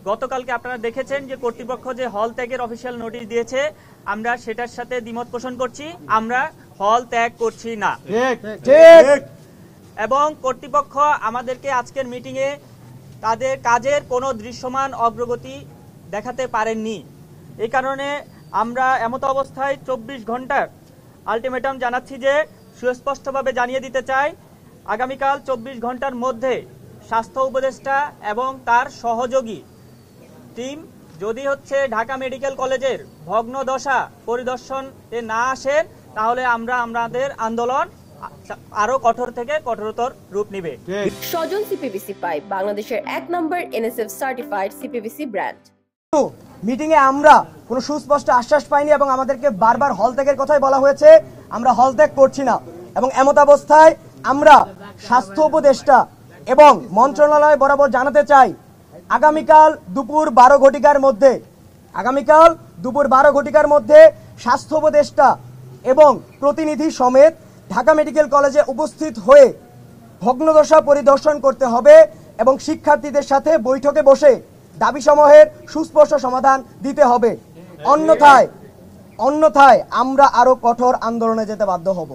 গতকালকে আপনারা দেখেছেন যে কর্তৃপক্ষ যে হল ত্যাগের অফিসিয়াল নোটিশ দিয়েছে, আমরা সেটার সাথে দ্বিমত পোষণ করছি। আমরা হল ত্যাগ করছি না। এবং কর্তৃপক্ষ আমাদেরকে আজকের মিটিংয়ে তাদের কাজের কোনো দৃশ্যমান অগ্রগতি দেখাতে পারেননি। এই কারণে আমরা এমত অবস্থায় 24 ঘন্টার আলটিমেটাম জানাচ্ছি যে সুস্পষ্টভাবে জানিয়ে দিতে চাই, আগামীকাল 24 ঘন্টার মধ্যে স্বাস্থ্য উপদেষ্টা এবং তার সহযোগী টিম যদি ঢাকা মেডিকেল কলেজের ভগ্নদশা পরিদর্শনে না আসেন, তাহলে আমরা আমাদের আন্দোলন আরো কঠোর থেকে কঠোরতর রূপ নেবে। স্বজন সিপিভিসি পাইপ, বাংলাদেশের 1 নম্বর NSF certified CPVC brand. Meeting এ আমরা কোনো সুস্পষ্ট আশ্বাস পাইনি এবং আমাদেরকে বারবার হল ত্যাগের কথাই বলা হয়েছে। আমরা হল ত্যাগ করছি না এবং এমত অবস্থায় আমরা স্বাস্থ্য উপদেষ্টা এবং মন্ত্রণালয় বরাবর জানাতে চাই, আগামীকাল দুপুর 12 ঘটিকার মধ্যে স্বাস্থ্য উপদেষ্টা এবং প্রতিনিধি সমেত ঢাকা মেডিকেল কলেজে উপস্থিত হয়ে ভগ্নদশা পরিদর্শন করতে হবে এবং শিক্ষার্থীদের সাথে বৈঠকে বসে দাবিসমূহের সুস্পষ্ট সমাধান দিতে হবে। অন্যথায় আমরা আরো কঠোর আন্দোলনে যেতে বাধ্য হব।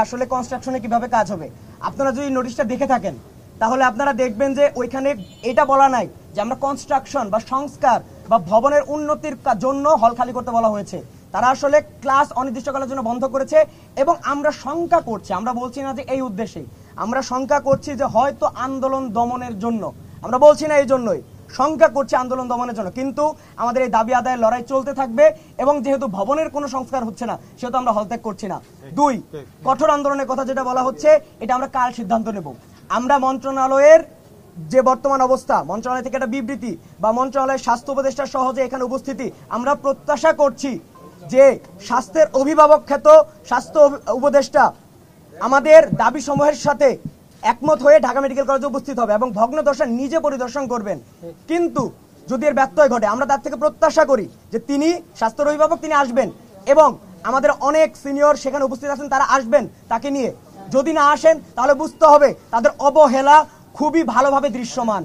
আসলে কনস্ট্রাকশনে কিভাবে কাজ হবে, আপনারা যদি নোটিশটা দেখে থাকেন তাহলে আপনারা দেখবেন যে ওইখানে এটা বলা নাই যে আমরা কনস্ট্রাকশন বা সংস্কার বা ভবনের উন্নতির জন্য হল খালি করতে বলা হয়েছে। তারা আসলে ক্লাস অনির্দিষ্টকালের জন্য বন্ধ করেছে এবং আমরা শঙ্কা করছি, আমরা বলছি না যে এই উদ্দেশ্যে, আমরা শঙ্কা করছি যে হয়তো আন্দোলন দমনের জন্য, আমরা বলছি না এই জন্যই, শঙ্কা করছি আন্দোলন দমনের জন্য। কিন্তু আমাদের এই দাবি আদায়ের লড়াই চলতে থাকবে এবং যেহেতু ভবনের কোনো সংস্কার হচ্ছে না সেহেতু আমরা হল ত্যাগ করছি না। 2, কঠোর আন্দোলনের কথা যেটা বলা হচ্ছে, এটা আমরা কাল সিদ্ধান্ত নেব। আমরা মন্ত্রণালয়ের যে বর্তমান অবস্থা, মন্ত্রণালয় থেকে একটা বিবৃতি বা মন্ত্রণালয়ের স্বাস্থ্য উপদেষ্টার সহজে এখানে উপস্থিতি, আমরা প্রত্যাশা করছি যে স্বাস্থ্যের অভিভাবক খ্যাত স্বাস্থ্য উপদেষ্টা আমাদের দাবি সমূহের সাথে একমত হয়ে ঢাকা মেডিকেল কলেজে উপস্থিত হবে এবং ভগ্নদশা নিজে পরিদর্শন করবেন। কিন্তু যদি এর ব্যত্যয় ঘটে, আমরা তার থেকে প্রত্যাশা করি যে তিনি স্বাস্থ্যের অভিভাবক, তিনি আসবেন এবং আমাদের অনেক সিনিয়র সেখানে উপস্থিত আছেন, তারা আসবেন তাকে নিয়ে। যদি না আসেন তাহলে বুঝতে হবে তাদের অবহেলা খুবই ভালোভাবে দৃশ্যমান।